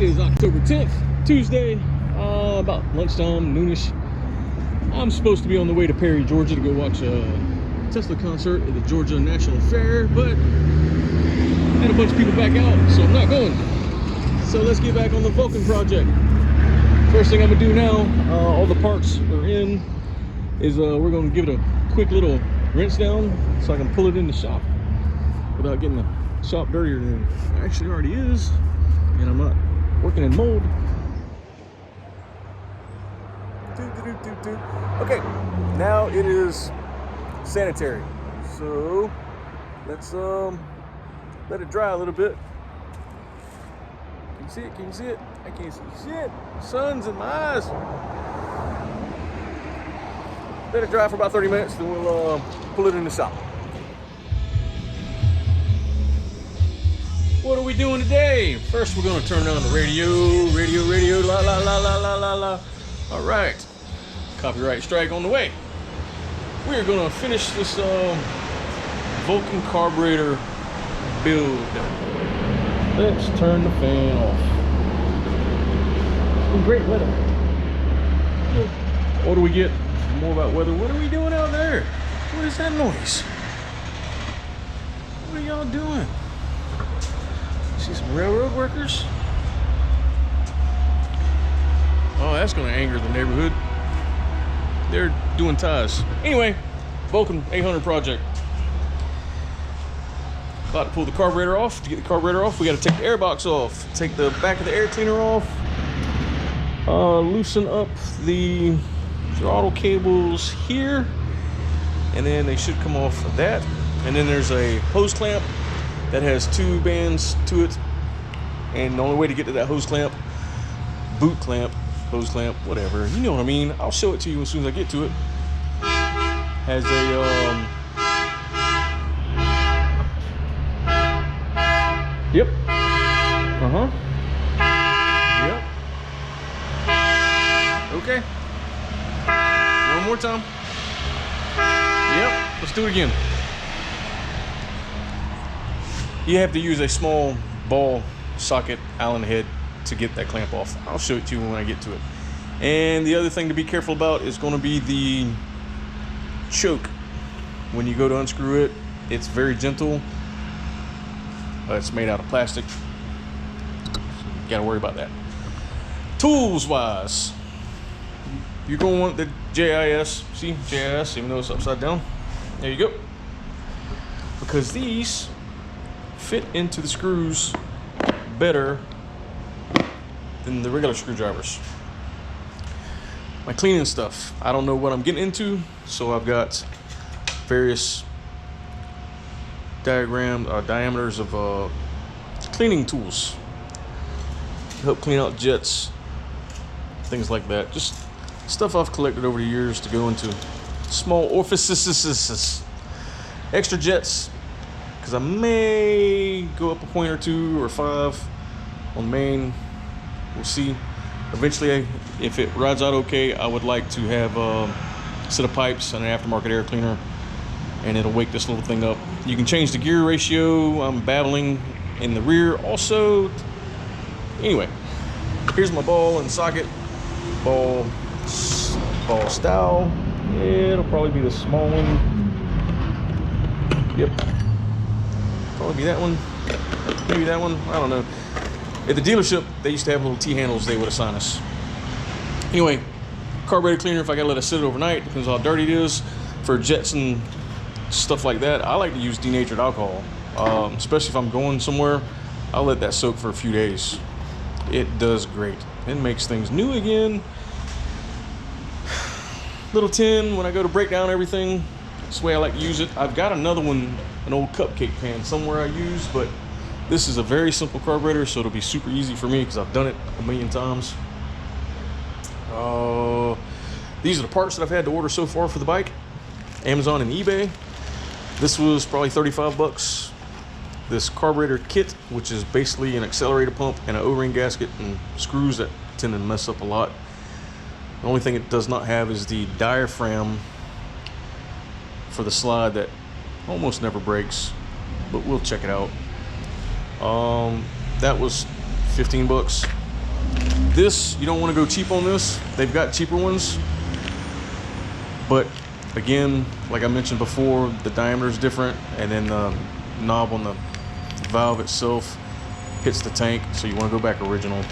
It is October 10th, Tuesday, about lunchtime, noonish. I'm supposed to be on the way to Perry, Georgia to go watch a Tesla concert at the Georgia National Fair, but I had a bunch of people back out, so I'm not going. So let's get back on the Vulcan project. First thing I'm gonna do now, all the parts are in, is we're gonna give it a quick little rinse down so I can pull it in the shop without getting the shop dirtier than it actually already is, and I'm not working in mold. Okay, now it is sanitary, so let's let it dry a little bit. Can you see it? Can you see it? I can't see shit. Sun's in my eyes. Let it dry for about 30 minutes, then we'll pull it in the shop. What are we doing today? First, we're gonna turn on the radio, la la la la la la la. All right, copyright strike on the way. We're gonna finish this Vulcan carburetor build. Let's turn the fan off. It's been great weather. What do we get? More about weather. What are we doing out there? What is that noise? What are y'all doing? See some railroad workers? Oh, that's gonna anger the neighborhood. They're doing ties. Anyway, Vulcan 800 project. About to pull the carburetor off. To get the carburetor off, we gotta take the air box off. Take the back of the air cleaner off. Loosen up the throttle cables here. And then they should come off of that. And then there's a hose clamp that has 2 bands to it, and the only way to get to that hose clamp, boot clamp, hose clamp, whatever, you know what I mean, I'll show it to you as soon as I get to it, has a yep, yep, okay, one more time, yep, let's do it again. You have to use a small ball socket Allen head to get that clamp off. I'll show it to you when I get to it. And the other thing to be careful about is going to be the choke. When you go to unscrew it, it's very gentle. It's made out of plastic. You gotta worry about that. Tools wise, you're going to want the JIS. See, JIS, even though it's upside down. There you go. Because these fit into the screws better than the regular screwdrivers. My cleaning stuff, I don't know what I'm getting into, so I've got various diameters of cleaning tools to help clean out jets, things like that. Just stuff I've collected over the years to go into small orifices. Extra jets, because I may go up a point or 2 or 5 on the main. We'll see. Eventually, if it rides out okay, I would like to have a set of pipes and an aftermarket air cleaner, and it'll wake this little thing up. You can change the gear ratio. I'm battling in the rear also. Anyway, here's my ball and socket. Ball style. It'll probably be the small one. Yep. Probably be that one, maybe that one, I don't know. At the dealership, they used to have little T-handles they would assign us. Anyway, carburetor cleaner, if I gotta let it sit overnight, depends on how dirty it is. For jets and stuff like that, I like to use denatured alcohol. Especially if I'm going somewhere, I'll let that soak for a few days. It does great. It makes things new again. Little tin, when I go to break down everything, that's the way I like to use it. I've got another one, an old cupcake pan somewhere I use, but this is a very simple carburetor, so it'll be super easy for me because I've done it a million times. These are the parts that I've had to order so far for the bike. Amazon and eBay. This was probably 35 bucks. This carburetor kit, which is basically an accelerator pump and an O-ring gasket and screws that tend to mess up a lot. The only thing it does not have is the diaphragm for the slide that almost never breaks, but we'll check it out. That was 15 bucks. This, you don't want to go cheap on this. They've got cheaper ones, but again, like I mentioned before, the diameter is different, and then the knob on the valve itself hits the tank, so you want to go back original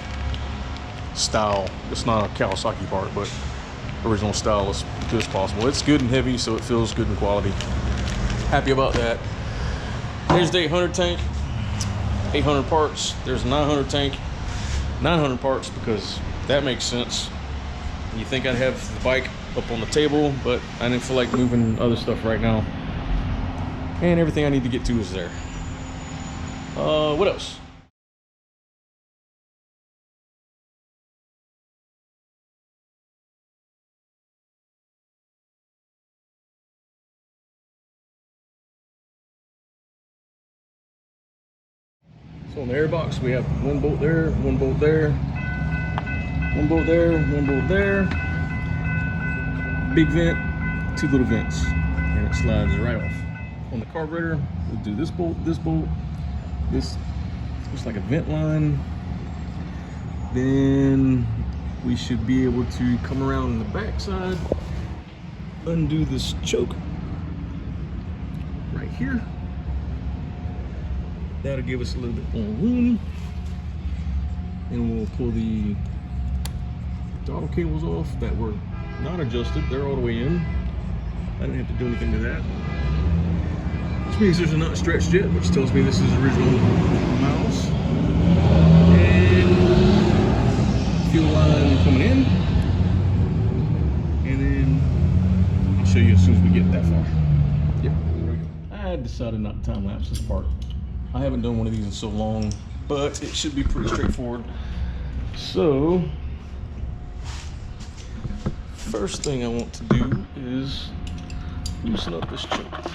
style. It's not a Kawasaki part, but original style as good as possible. It's good and heavy, so it feels good in quality. Happy about that. There's the 800 tank, 800 parts. There's a 900 tank, 900 parts, because that makes sense. You think I'd have the bike up on the table, but I didn't feel like moving other stuff right now. And everything I need to get to is there. What else? So on the airbox, we have one bolt there, one bolt there, one bolt there, one bolt there. Big vent, two little vents, and it slides right off. On the carburetor, we'll do this bolt, this bolt. This looks like a vent line. Then we should be able to come around on the back side, undo this choke right here. That'll give us a little bit more room. And we'll pull the throttle cables off that were not adjusted. They're all the way in. I didn't have to do anything to that. Which means those are not stretched yet, which tells me this is original miles. And fuel line coming in. And then I'll show you as soon as we get that far. Yep. I decided not to time lapse this part. I haven't done one of these in so long, but it should be pretty straightforward. So, first thing I want to do is loosen up this choke.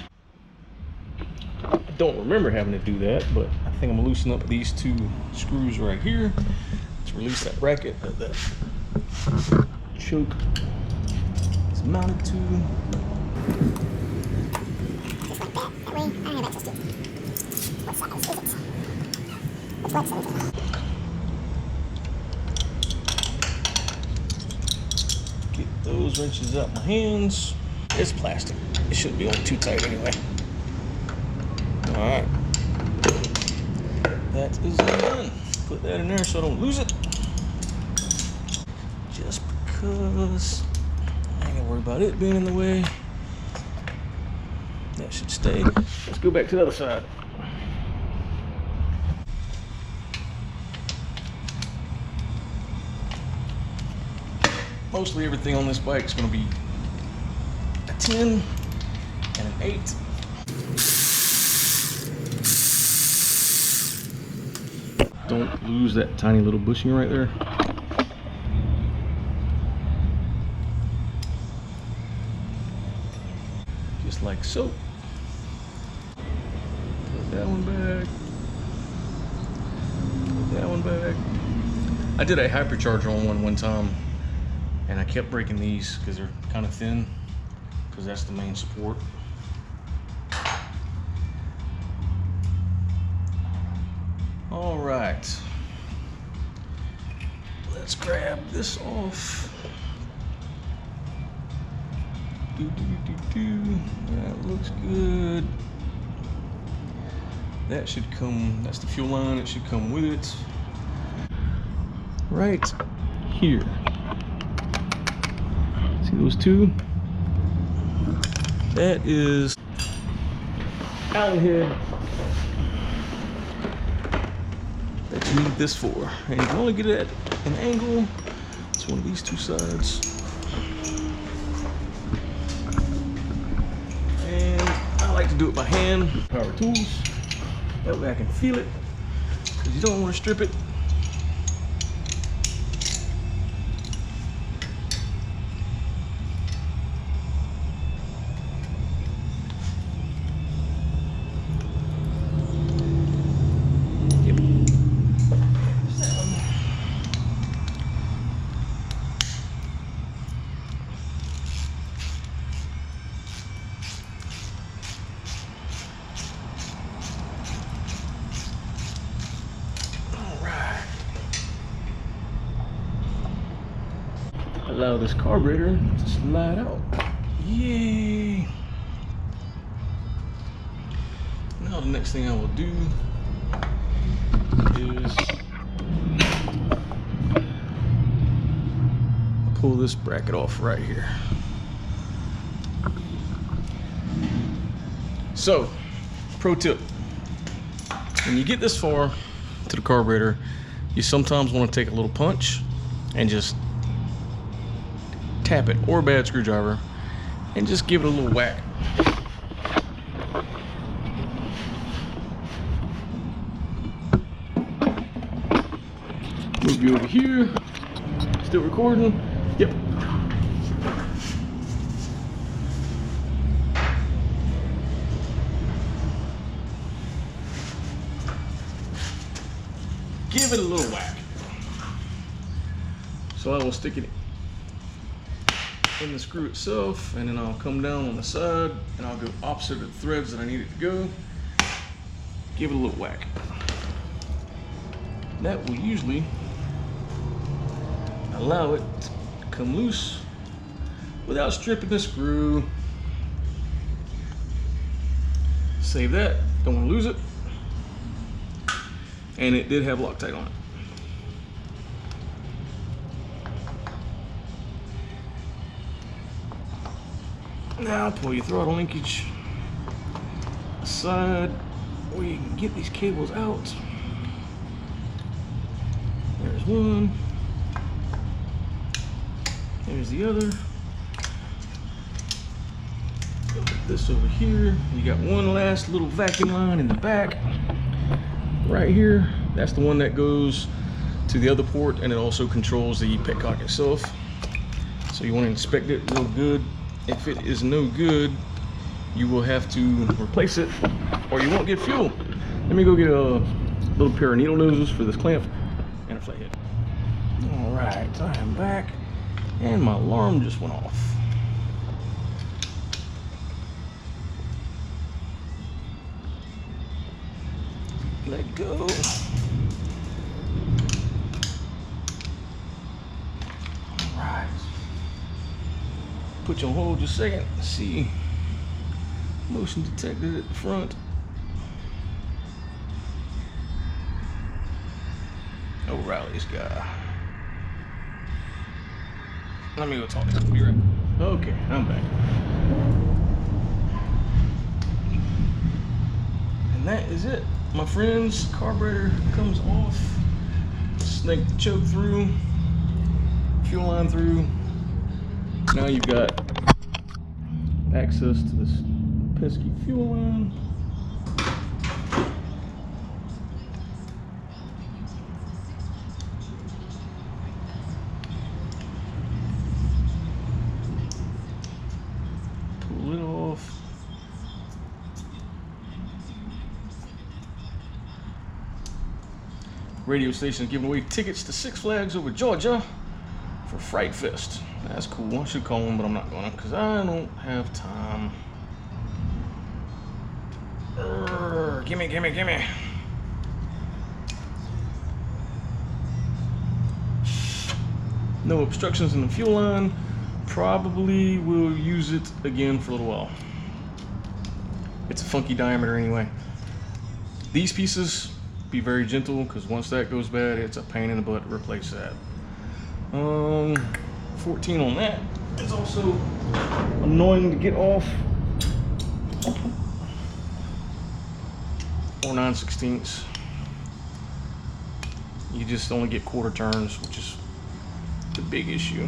I don't remember having to do that, but I think I'm gonna loosen up these two screws right here to release that bracket that that choke is mounted to. Get those wrenches out my hands. It's plastic. It shouldn't be on too tight anyway. Alright. That is done. Put that in there so I don't lose it. Just because I ain't gonna worry about it being in the way. That should stay. Let's go back to the other side. Mostly everything on this bike is going to be a 10 and an 8. Don't lose that tiny little bushing right there. Just like so. Put that one back. Put that one back. I did a hypercharger on one time. And I kept breaking these because they're kind of thin, because that's the main support. All right, let's grab this off. That looks good. That should come, that's the fuel line, it should come with it. Right here. See those two? That is Allen head that you need this for. And you can only get it at an angle. It's one of these two sides. And I like to do it by hand. Power tools. That way I can feel it, because you don't want to strip it. allow this carburetor to slide out. Yay! Now the next thing I will do is pull this bracket off right here. So, pro tip, when you get this far to the carburetor, you sometimes want to take a little punch and just tap it, or a bad screwdriver, and just give it a little whack. Move you over here. Still recording? Yep. Give it a little whack. So I will stick it in the screw itself, and then I'll come down on the side and I'll go opposite of the threads that I need it to go. Give it a little whack. That will usually allow it to come loose without stripping the screw. Save that, don't want to lose it. And it did have Loctite on it. Now pull your throttle linkage aside where you can get these cables out. There's one. There's the other. Put this over here. You got one last little vacuum line in the back. Right here. That's the one that goes to the other port, and it also controls the petcock itself. So you want to inspect it real good. If it is no good, you will have to replace it or you won't get fuel. Let me go get a little pair of needle noses for this clamp and a flathead. All right, I am back and my alarm just went off. Let go. All right. Put you on hold just a second. See, motion detected at the front. O'Reilly's guy. Let me go talk to him. Be right. Okay, I'm back. And that is it, my friends. Carburetor comes off. Snake the choke through. Fuel line through. Now you've got access to this pesky fuel line. Pull it off. Radio station giving away tickets to Six Flags over Georgia for Fright Fest. That's cool. I should call them, but I'm not gonna because I don't have time. Gimme, gimme, gimme. No obstructions in the fuel line. Probably will use it again for a little while. It's a funky diameter anyway. These pieces, be very gentle because once that goes bad, it's a pain in the butt to replace that. 14 on that. It's also annoying to get off. Or 9/16. You just only get quarter turns, which is the big issue.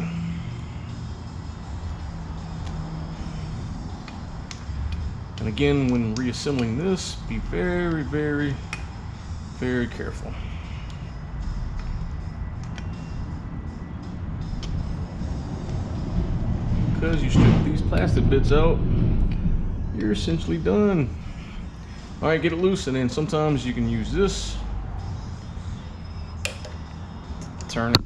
And again, when reassembling this, be very, very, very careful. Because you strip these plastic bits out, you're essentially done. All right, get it loose, and then sometimes you can use this. Turn it.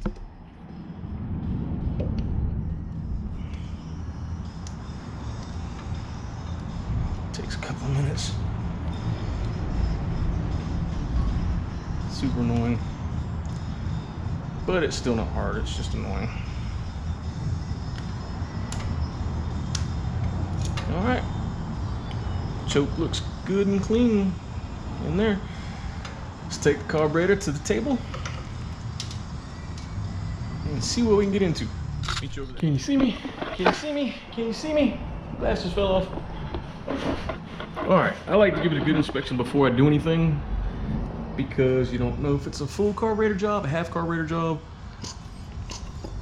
Takes a couple of minutes. Super annoying, but it's still not hard, it's just annoying. All right, choke looks good and clean in there. Let's take the carburetor to the table and see what we can get into. Meet you over there. Can you see me? Can you see me? Can you see me? Glasses fell off. All right, I like to give it a good inspection before I do anything, because you don't know if it's a full carburetor job, a half carburetor job.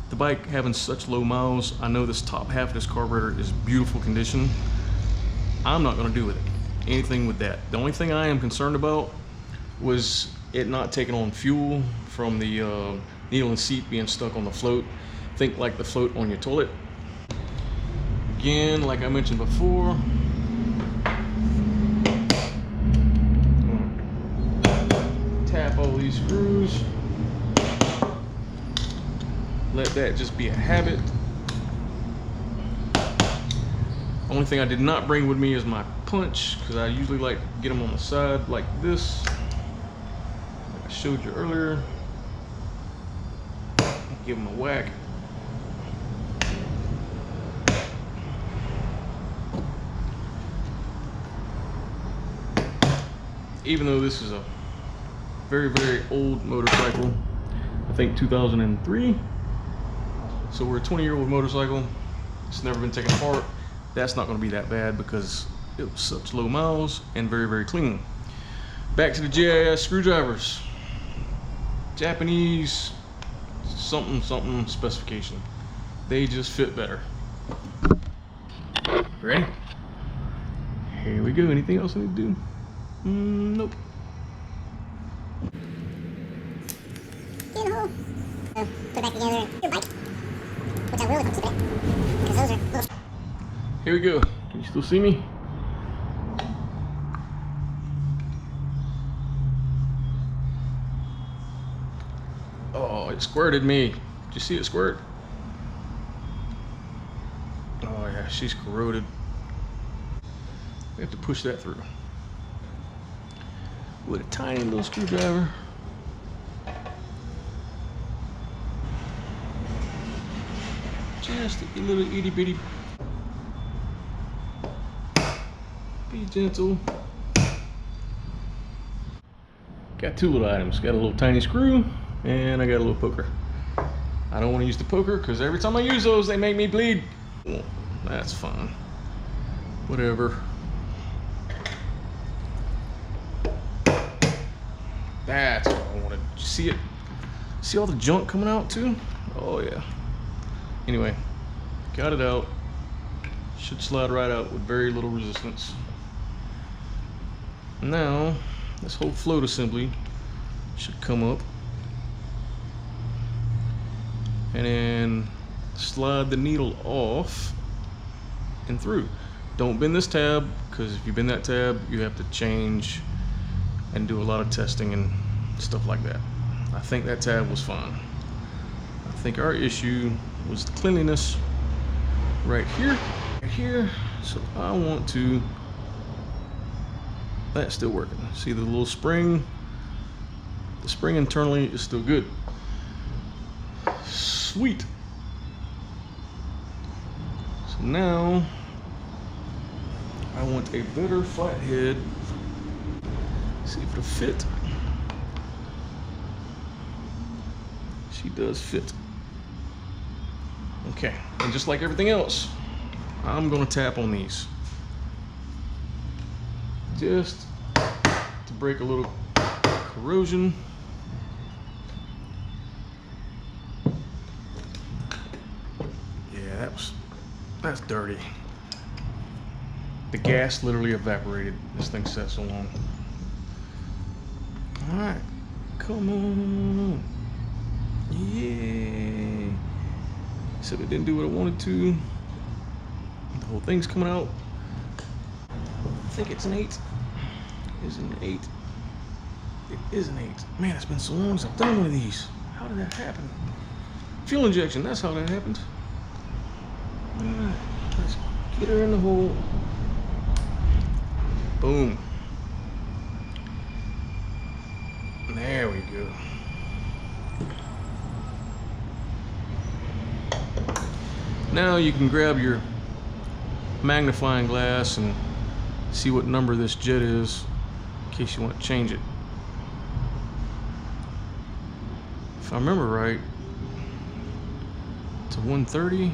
The bike having such low miles, I know this top half of this carburetor is beautiful condition. I'm not gonna do with it anything with that. The only thing I am concerned about was it not taking on fuel from the needle and seat being stuck on the float. Think like the float on your toilet. Again, like I mentioned before, tap all these screws. Let that just be a habit. Only thing I did not bring with me is my punch, because I usually like to get them on the side like this, like I showed you earlier. Give them a whack. Even though this is a very, very old motorcycle, I think 2003. So we're a 20-year-old motorcycle. It's never been taken apart. That's not going to be that bad because it was such low miles and very, very clean. Back to the GIS screwdrivers. Japanese something something specification. They just fit better. Ready? Here we go. Anything else I need to do? Nope. Get in the hole. So put back together your bike, which I will if I'm because those are little. Here we go. Can you still see me? Oh, it squirted me. Did you see it squirt? Oh yeah, she's corroded. We have to push that through with a tiny little screwdriver. Just a little itty bitty. Be gentle. Got two little items. Got a little tiny screw and I got a little poker. I don't want to use the poker because every time I use those they make me bleed. Well, that's fine. Whatever. That's what I wanted. Did you see it? See all the junk coming out too? Oh yeah. Anyway, got it out. Should slide right out with very little resistance. Now, this whole float assembly should come up. And then slide the needle off and through. Don't bend this tab, because if you bend that tab, you have to change and do a lot of testing and stuff like that. I think that tab was fine. I think our issue was the cleanliness right here. So I want to, that's still working. See the little spring? The spring internally is still good. Sweet. So now I want a better flathead. See if it'll fit. She does fit. Okay, and just like everything else, I'm gonna tap on these just to break a little corrosion. Yeah, that's dirty. The gas literally evaporated. This thing sat so long. All right, come on. Yeah. Said it didn't do what I wanted to. The whole thing's coming out. I think it's an 8. Is it an 8? It is an 8. Man, it's been so long since I've done one of these. How did that happen? Fuel injection, that's how that happened. Alright, let's get her in the hole. Boom. There we go. Now you can grab your magnifying glass and see what number this jet is in case you want to change it. If I remember right, it's a 130.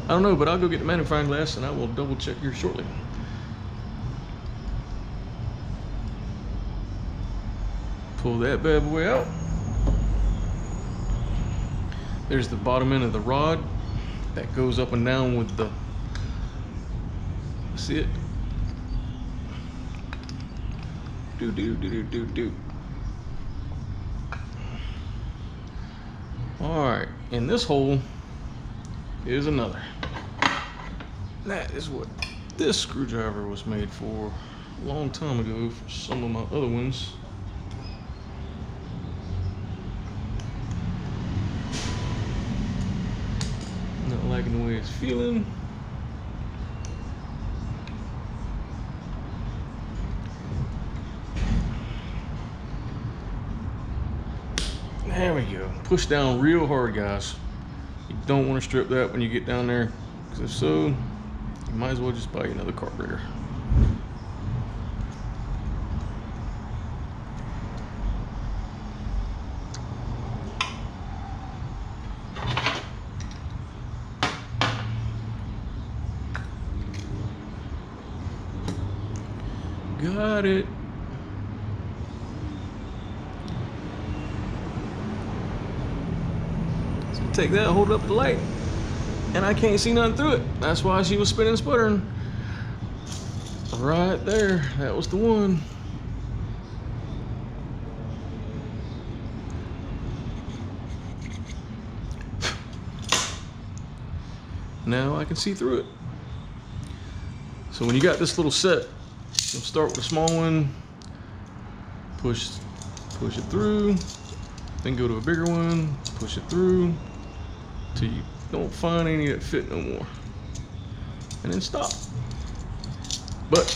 I don't know, but I'll go get the magnifying glass and I will double check here shortly. Pull that bad boy out. There's the bottom end of the rod that goes up and down with the, see it? Do. All right, and this hole is another. That is what this screwdriver was made for a long time ago for some of my other ones. Not liking the way it's feeling. There we go. Push down real hard, guys. You don't want to strip that when you get down there, because if so, you might as well just buy another carburetor. Got it. So take that, hold it up to the light, and I can't see nothing through it. That's why she was spinning and sputtering. Right there, that was the one. Now I can see through it. So when you got this little set, you'll start with a small one, push it through, then go to a bigger one, push it through, till you don't find any that fit no more, and then stop. But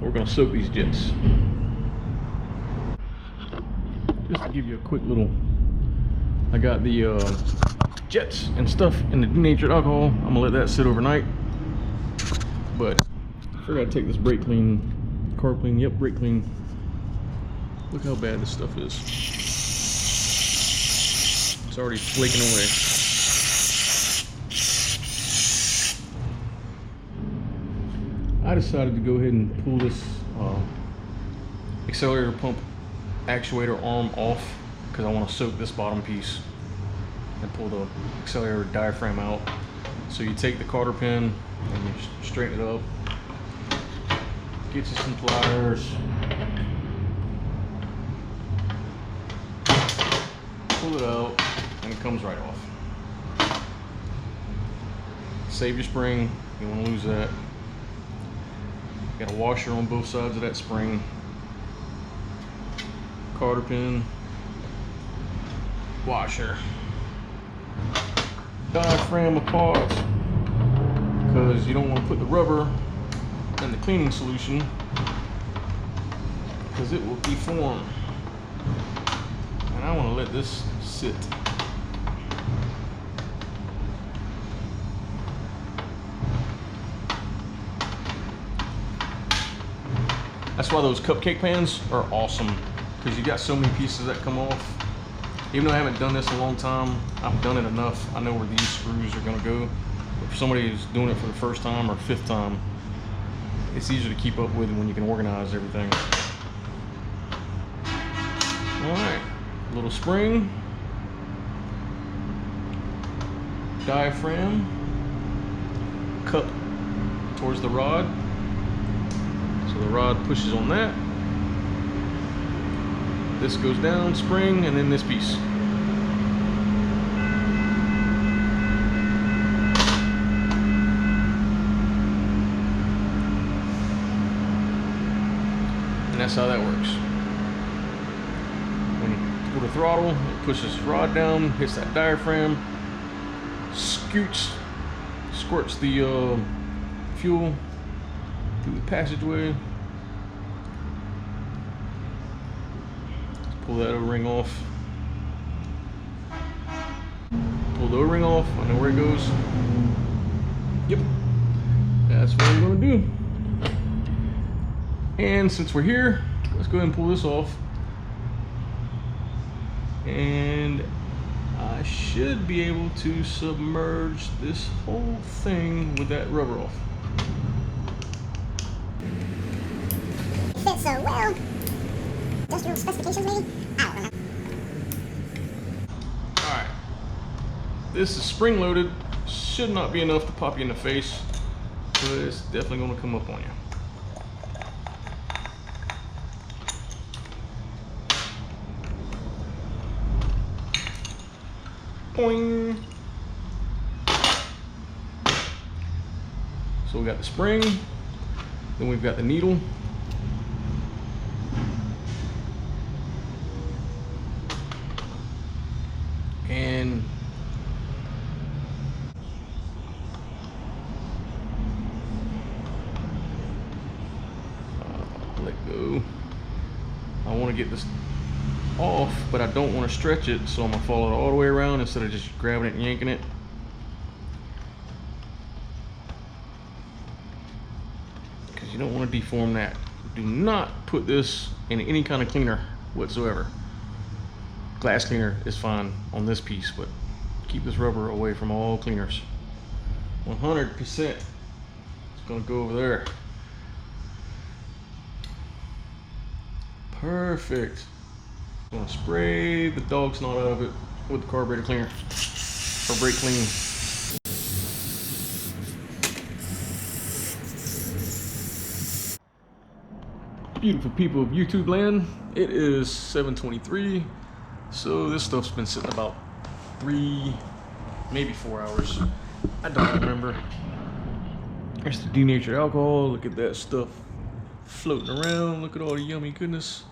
we're gonna soak these jets. Just to give you a quick little, I got the jets and stuff in the denatured alcohol. I'm gonna let that sit overnight. But I forgot to take this brake clean, carb clean, yep, brake clean. Look how bad this stuff is. It's already flaking away. I decided to go ahead and pull this accelerator pump actuator arm off because I want to soak this bottom piece and pull the accelerator diaphragm out. So you take the cotter pin and you straighten it up, get you some pliers, pull it out, and it comes right off. Save your spring, you don't want to lose that. Got a washer on both sides of that spring, cotter pin, washer, diaphragm apart, because you don't want to put the rubber in the cleaning solution because it will deform, and I want to let this sit. That's why those cupcake pans are awesome, because you got so many pieces that come off. Even though I haven't done this in a long time, I've done it enough. I know where these screws are gonna go. But for somebody who's doing it for the first time or fifth time, it's easier to keep up with when you can organize everything. All right, little spring, diaphragm, cup towards the rod. So the rod pushes on that. This goes down, spring, and then this piece. And that's how that works. When you pull the throttle, it pushes the rod down, hits that diaphragm, squirts the fuel through the passageway. Pull that O-ring off. Pull the O-ring off. I know where it goes. Yep. that's what we're gonna do. And since we're here, let's go ahead and pull this off. And I should be able to submerge this whole thing with that rubber off. It fits so well. Industrial specifications, maybe? I don't know. Alright. This is spring loaded. Should not be enough to pop you in the face, but it's definitely going to come up on you. Boing. So we got the spring, then we've got the needle. And let go. I want to get this off, but I don't want to stretch it, so I'm gonna follow it all the way around instead of just grabbing it and yanking it. Because you don't want to deform that. Do not put this in any kind of cleaner whatsoever. Glass cleaner is fine on this piece, but keep this rubber away from all cleaners. 100%. It's gonna go over there. Perfect. I'm gonna spray the dog snot out of it with the carburetor cleaner or brake clean. Beautiful people of YouTube land, it is 7:23, so this stuff's been sitting about 3, maybe 4 hours. I don't remember. There's the denatured alcohol. Look at that stuff floating around. Look at all the yummy goodness.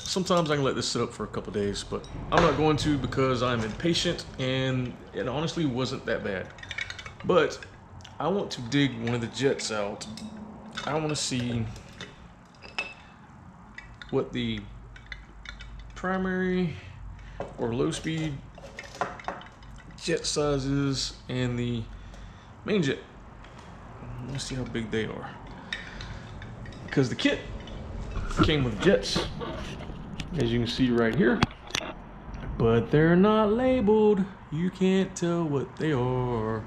Sometimes I can let this sit up for a couple days, but I'm not going to because I'm impatient, and it honestly wasn't that bad. But I want to dig one of the jets out. I want to see what the primary or low speed jet size is and the main jet. Let's see how big they are. Because the kit came with jets, as you can see right here, but they're not labeled. You can't tell what they are,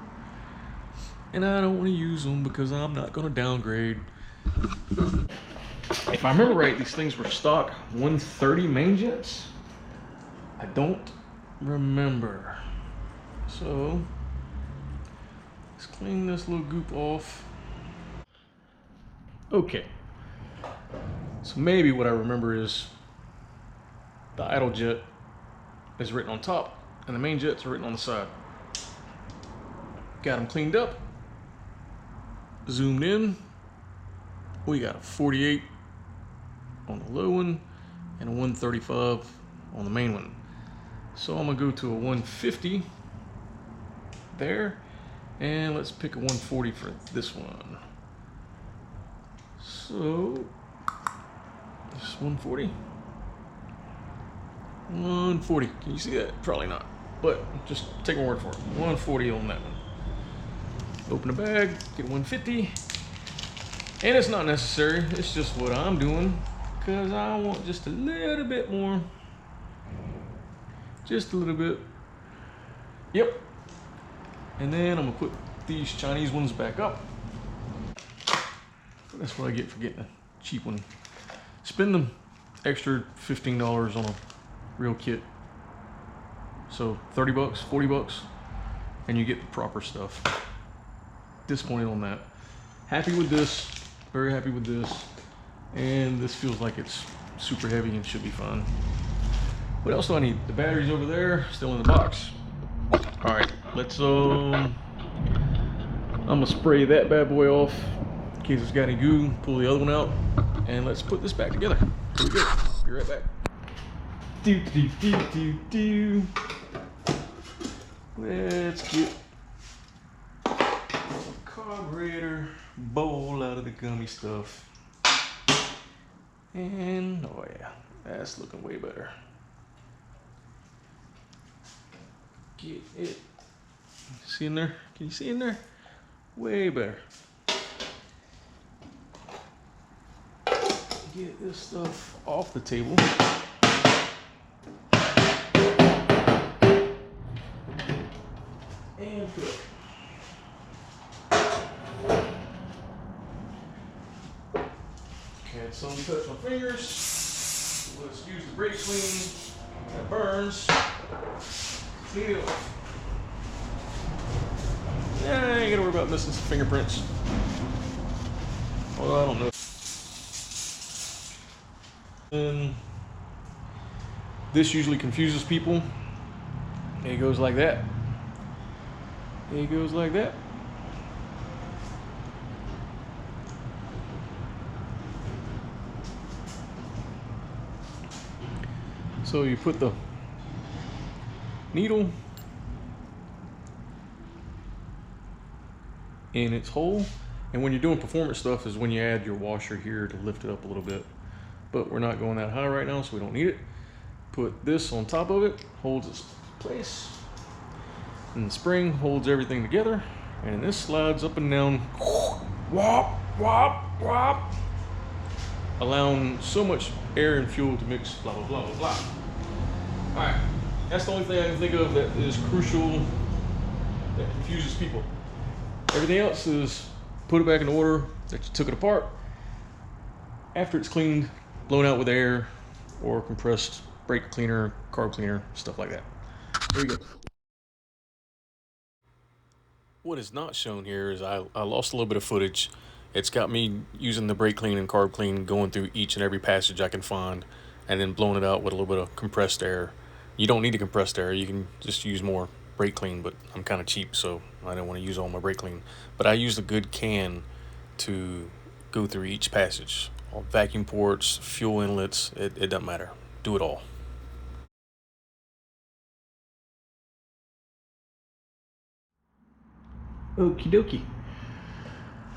and I don't want to use them because I'm not going to downgrade. If I remember right, these things were stock 130 main jets. I don't remember, so let's clean this little goop off. Okay, so maybe what I remember is the idle jet is written on top and the main jets are written on the side. Got them cleaned up, zoomed in. We got a 48 on the low one and a 135 on the main one. So I'm gonna go to a 150 there, and let's pick a 140 for this one. So this 140. 140. Can you see that? Probably not, but just take my word for it. 140 on that one. Open the bag, get 150. And it's not necessary, it's just what I'm doing because I want just a little bit more. Just a little bit. Yep. And then I'm gonna put these Chinese ones back up. That's what I get for getting a cheap one. Spend the extra $15 on a real kit. So 30 bucks, 40 bucks, and you get the proper stuff. Disappointed on that. Happy with this, very happy with this. And this feels like it's super heavy and should be fine. What else do I need? The battery's over there, still in the box. All right, let's I'm gonna spray that bad boy off in case it's got any goo, pull the other one out, and let's put this back together. Here we go, be right back. Let's get the carburetor bowl out of the gummy stuff. And oh yeah, that's looking way better. get it. See in there? Can you see in there? Way better. Get this stuff off the table. And cook. Had some touch my fingers. Let's use the brake clean that burns. Clean it off. Yeah, I ain't gotta worry about missing some fingerprints. Well, I don't know. And this usually confuses people. It goes like that. It goes like that. So you put the needle in its hole, and when you're doing performance stuff is when you add your washer here to lift it up a little bit, but we're not going that high right now, so we don't need it. Put this on top of it, holds its place, and the spring holds everything together, and this slides up and down, whop, whop, whop, allowing so much air and fuel to mix, blah, blah, blah, blah, blah. All right, that's the only thing I can think of that is crucial, that confuses people. Everything else is put it back in order, that you took it apart. After it's cleaned, blown out with air, or compressed brake cleaner, carb cleaner, stuff like that. There you go. What is not shown here is I lost a little bit of footage. It's got me using the brake clean and carb clean, going through each and every passage I can find, and then blowing it out with a little bit of compressed air. You don't need a compressed air, you can just use more brake clean, but I'm kind of cheap, so I don't want to use all my brake clean. But I use a good can to go through each passage. All vacuum ports, fuel inlets, it doesn't matter. Do it all. Okie dokie.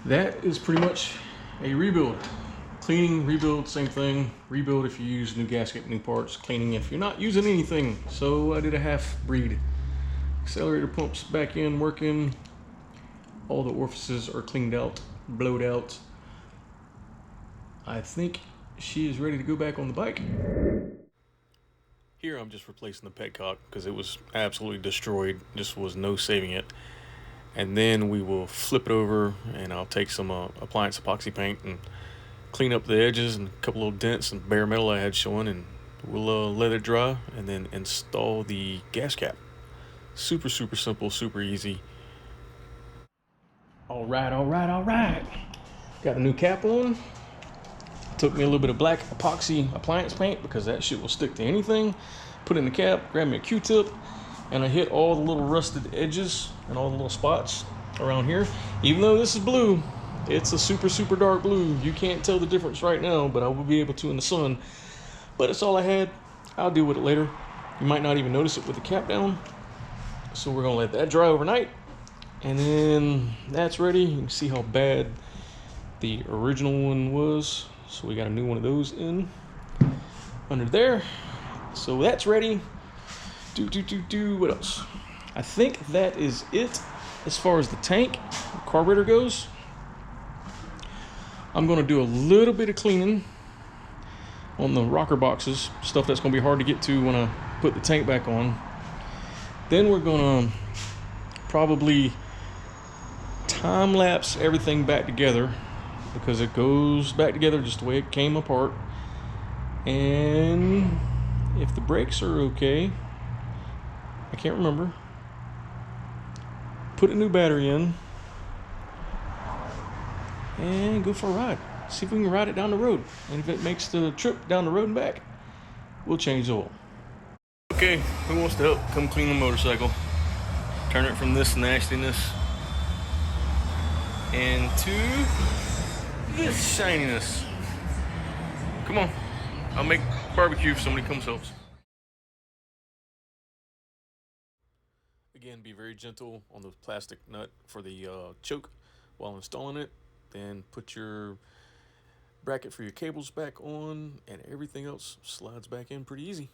That is pretty much a rebuild. Cleaning, rebuild, same thing. Rebuild if you use new gasket, new parts. Cleaning if you're not using anything. So I did a half breed. Accelerator pumps back in, working. All the orifices are cleaned out, blowed out. I think she is ready to go back on the bike. Here I'm just replacing the petcock because it was absolutely destroyed. Just was no saving it. And then we will flip it over, and I'll take some appliance epoxy paint and clean up the edges and a couple little dents and bare metal I had showing, and we'll let it dry and then install the gas cap. Super simple, super easy. All right. Got a new cap on. Took me a little bit of black epoxy appliance paint because that shit will stick to anything. Put in the cap, grab me a Q-tip, and I hit all the little rusted edges and all the little spots around here. Even though this is blue, it's a super dark blue. You can't tell the difference right now, but I will be able to in the sun. But it's all I had. I'll deal with it later. You might not even notice it with the cap down. So we're gonna let that dry overnight, and then that's ready. You can see how bad the original one was. So we got a new one of those in under there. So that's ready. What else? I think that is it as far as the tank, the carburetor goes. I'm gonna do a little bit of cleaning on the rocker boxes, stuff that's gonna be hard to get to when I put the tank back on. Then we're gonna probably time lapse everything back together because it goes back together just the way it came apart. And if the brakes are okay, I can't remember, put a new battery in and go for a ride. See if we can ride it down the road. And if it makes the trip down the road and back, we'll change the oil. Okay, who wants to help come clean the motorcycle? Turn it from this nastiness into this shininess. Come on, I'll make barbecue if somebody comes helps. Again, be very gentle on the plastic nut for the choke while installing it. Then put your bracket for your cables back on, and everything else slides back in pretty easy.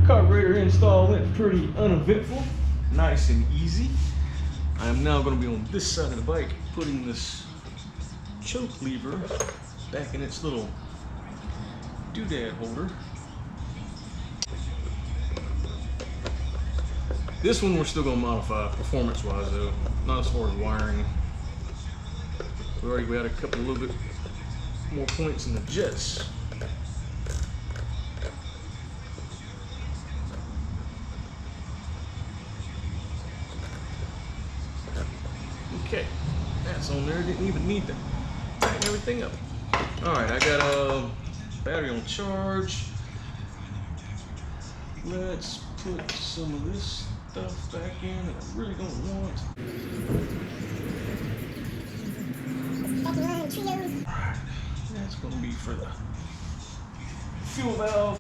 Carburetor install went pretty uneventful, nice and easy. I am now going to be on this side of the bike putting this choke lever back in its little doodad holder. This one we're still going to modify performance-wise though, not as far as wiring. We already got a couple, a little bit more points in the jets. Okay, that's on there. Didn't even need to tighten everything up. All right, I got a battery on charge. Let's put some of this stuff back in that I really don't want. Alright, that's gonna be for the fuel valve.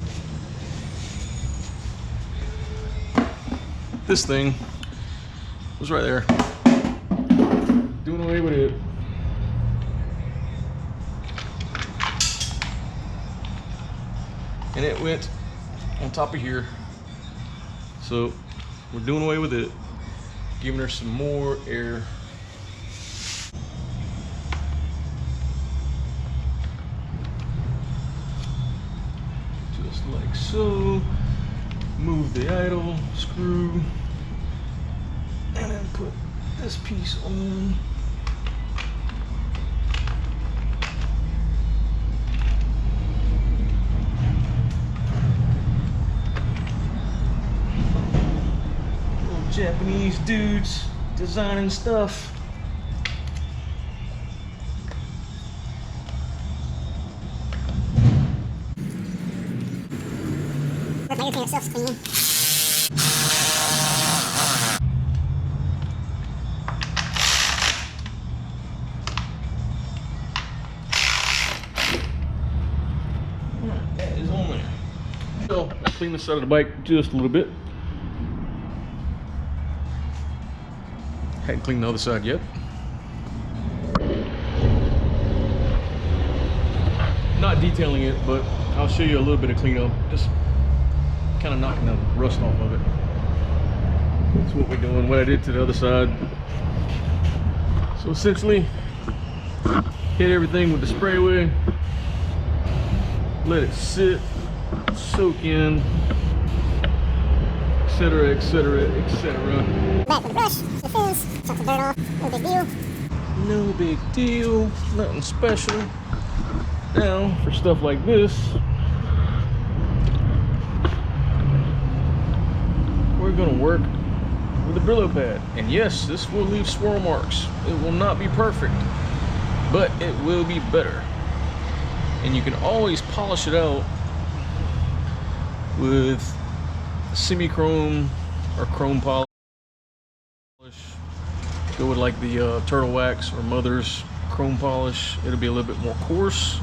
This thing was right there. Doing away with it. And it went on top of here. So we're doing away with it, giving her some more air. Just like so. Move the idle screw and then put this piece on. Japanese dudes designing stuff. Let my repair self clean. That is on there. So I clean the side of the bike just a little bit. Hadn't cleaned the other side yet. Not detailing it, but I'll show you a little bit of cleanup. Just kind of knocking the rust off of it. That's what we're doing. What I did to the other side. So essentially, hit everything with the spray wheel. Let it sit, soak in, etc., etc., etc. Back with the brush, the fizz, chop the dirt off, no big deal. No big deal, nothing special. Now, for stuff like this, we're gonna work with a Brillo pad. And yes, this will leave swirl marks. It will not be perfect, but it will be better. And you can always polish it out with semi-chrome or chrome polish. Go with like the Turtle Wax or Mother's chrome polish. It'll be a little bit more coarse,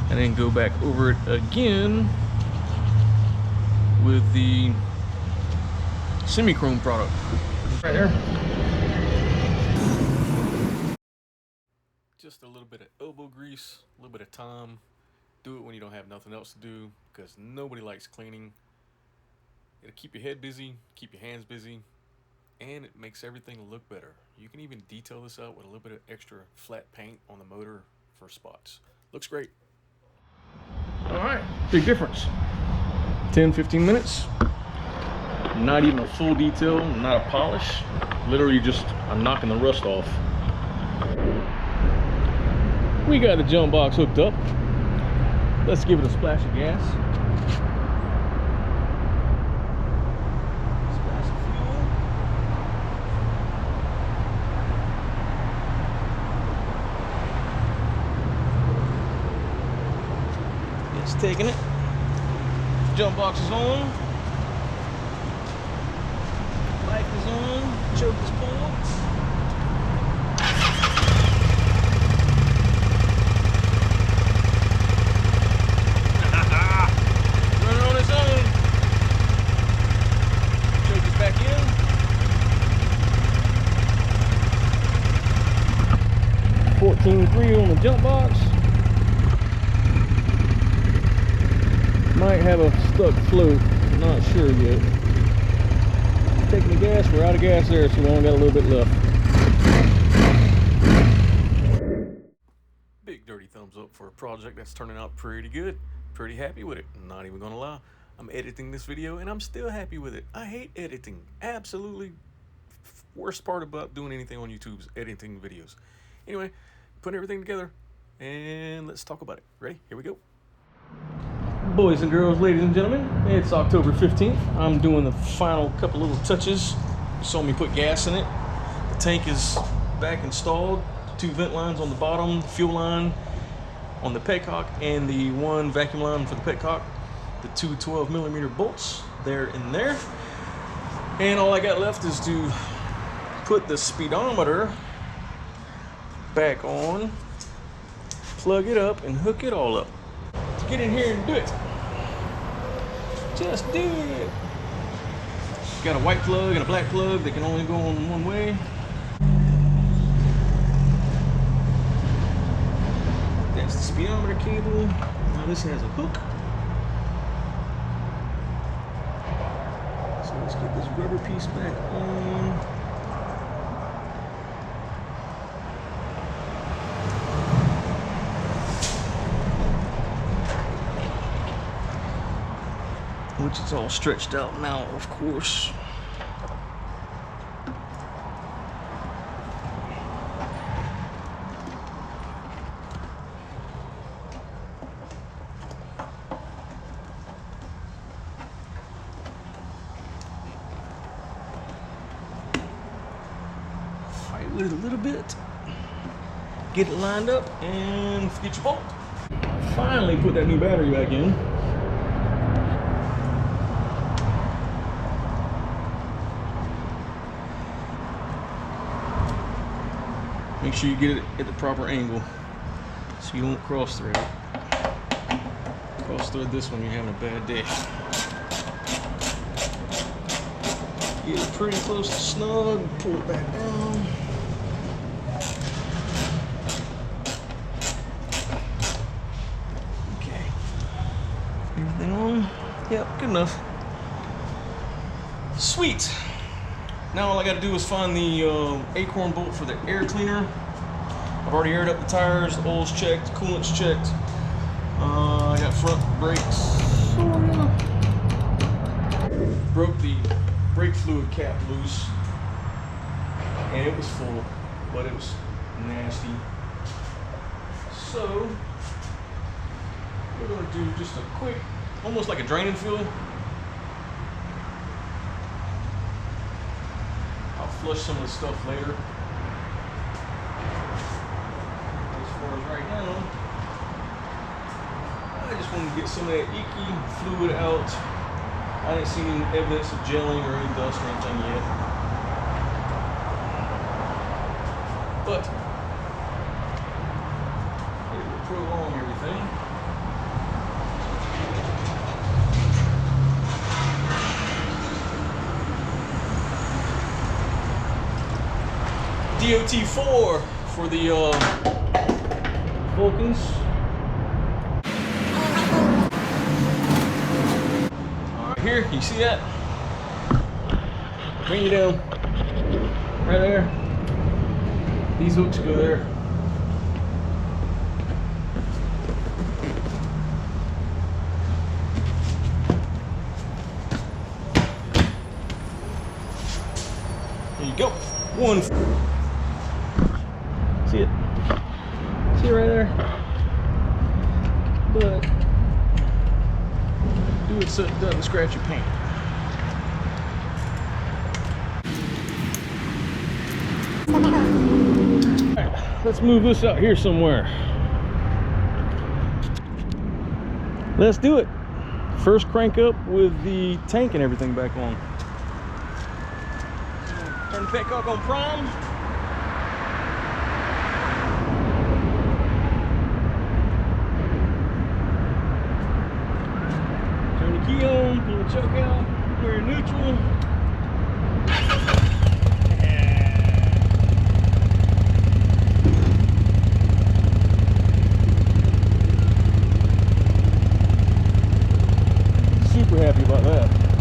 and then go back over it again with the semi-chrome product right there. Just a little bit of elbow grease, a little bit of time. Do it when you don't have nothing else to do, because nobody likes cleaning. It'll keep your head busy, keep your hands busy, and it makes everything look better. You can even detail this out with a little bit of extra flat paint on the motor for spots. Looks great. All right, big difference. 10-15 minutes. Not even a full detail, not a polish. Literally just I'm knocking the rust off. We got the jump box hooked up. Let's give it a splash of gas. Splash of fuel. It's taking it. Jump box is on. Light is on. Choke is pulled. Running on its own. Choke is back in. .14.3 on the jump box. Might have a stuck float. Not sure yet. Taking the gas, we're out of gas there, so we only got a little bit left. Big dirty thumbs up for a project that's turning out pretty good. Pretty happy with it, not even gonna lie. I'm editing this video and I'm still happy with it. I hate editing. Absolutely worst part about doing anything on YouTube is editing videos. Anyway, putting everything together and let's talk about it. Ready? Here we go. Boys and girls, ladies and gentlemen, it's October 15th. I'm doing the final couple little touches. You saw me put gas in it. The tank is back installed. 2 vent lines on the bottom, fuel line on the petcock, and the 1 vacuum line for the petcock. The 2 12mm bolts there and there. And all I got left is to put the speedometer back on, plug it up, and hook it all up. Get in here and do it. Just do it. Got a white plug and a black plug. They can only go on one way. That's the speedometer cable. Now this has a hook. So let's get this rubber piece back on. Which is all stretched out now, of course. Fight with it a little bit. Get it lined up and get your bolt. Finally put that new battery back in. Make sure you get it at the proper angle so you don't cross thread it. Cross thread this one, you're having a bad day. Get it pretty close to snug, pull it back down. Okay. Everything on? Yep, good enough. Sweet. Now all I got to do is find the acorn bolt for the air cleaner. I've already aired up the tires, the oil's checked, coolant's checked. I got front brakes. Broke the brake fluid cap loose, and it was full, but it was nasty. So we're going to do just a quick, almost like a drain and fill. Flush some of the stuff later. As far as right now, I just want to get some of that icky fluid out. I didn't see any evidence of gelling or any dust or anything yet. But it will prolong everything. DOT4 for the Vulcans. Alright, here, you see that? Bring it down. Right there. These hooks go there. There you go. One. See it? See it right there? But do it so it doesn't scratch your paint. Alright, let's move this out here somewhere. Let's do it. First crank up with the tank and everything back on. Turn the petcock on prime. Key on, pull the choke out, we're neutral. Super happy about that.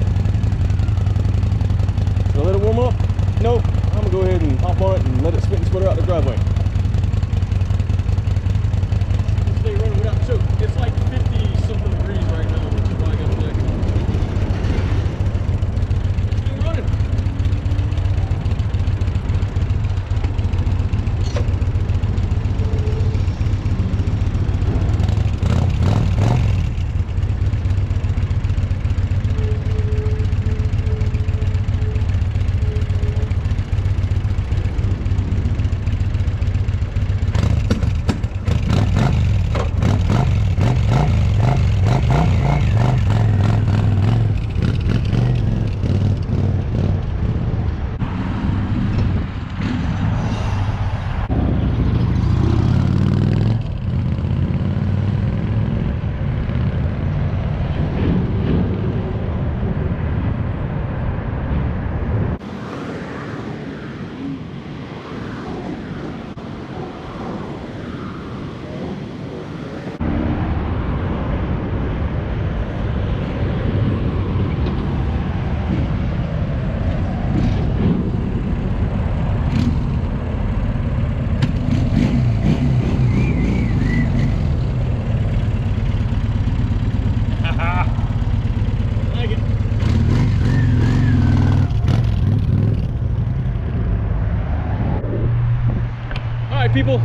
people,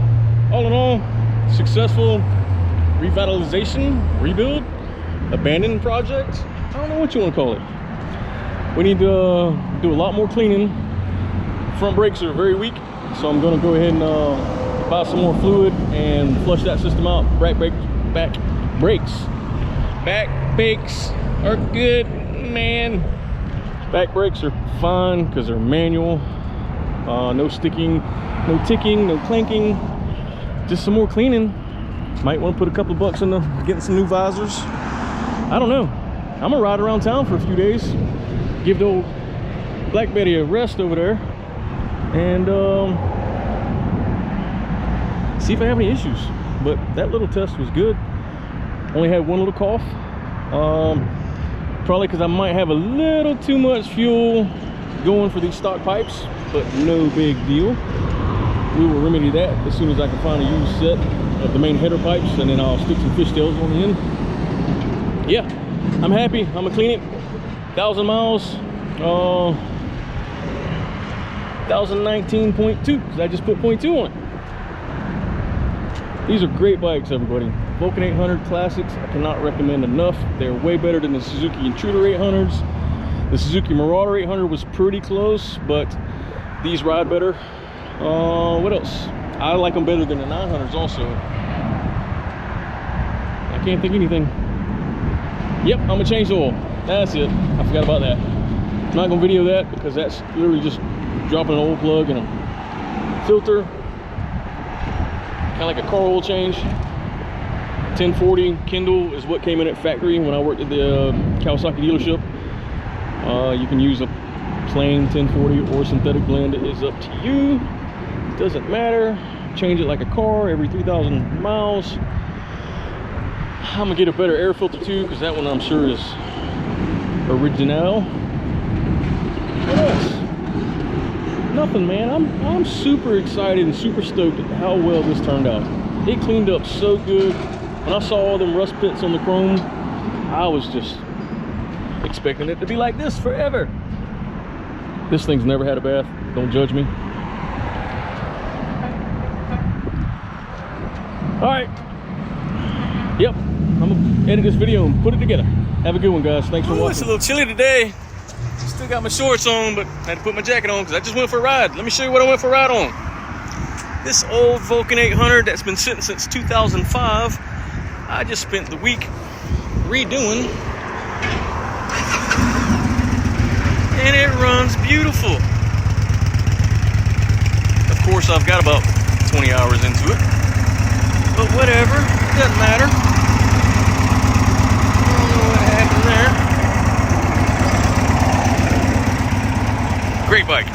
all in all, successful revitalization, rebuild, abandoned project. I don't know what you want to call it. We need to do a lot more cleaning. Front brakes are very weak, so I'm going to go ahead and buy some more fluid and flush that system out. Back brakes are good, man. Back brakes are fine because they're manual. No sticking, no ticking, no clanking. Just some more cleaning. Might want to put a couple of bucks into getting some new visors. I don't know. I'm gonna ride around town for a few days, give the old Black Betty a rest over there, and see if I have any issues. But that little test was good. Only had one little cough. Probably because I might have a little too much fuel going for these stock pipes, but no big deal. We will remedy that as soon as I can find a used set of the main header pipes, and then I'll stick some fishtails on the end. Yeah, I'm happy. I'm gonna clean it. 1,000 miles. 1019.2 because I just put 0.2 on it. These are great bikes, everybody. Vulcan 800 classics, I cannot recommend enough. They're way better than the Suzuki Intruder 800s. The Suzuki Marauder 800 was pretty close, but these ride better. What else? I like them better than the 900s also. I can't think of anything. Yep, I'm gonna change the oil. That's it. I forgot about that. I'm not gonna video that because that's literally just dropping an oil plug and a filter. Kind of like a car oil change. 1040 Kindle is what came in at factory when I worked at the Kawasaki dealership. You can use a plain 1040 or synthetic blend. It is up to you. It doesn't matter. Change it like a car every 3,000 miles. I'm gonna get a better air filter too, because that one I'm sure is original. What else? Nothing, man. I'm super excited and super stoked at how well this turned out. It cleaned up so good. When I saw all them rust pits on the chrome, I was just expecting it to be like this forever. This thing's never had a bath. Don't judge me. All right. Yep. I'm gonna edit this video and put it together. Have a good one, guys. Thanks for watching. It's a little chilly today. Still got my shorts on, but I had to put my jacket on because I just went for a ride. Let me show you what I went for a ride on. This old Vulcan 800 that's been sitting since 2005. I just spent the week redoing, and it runs beautiful. Of course, I've got about 20 hours into it, but whatever, it doesn't matter. I don't know what happened there. Great bike.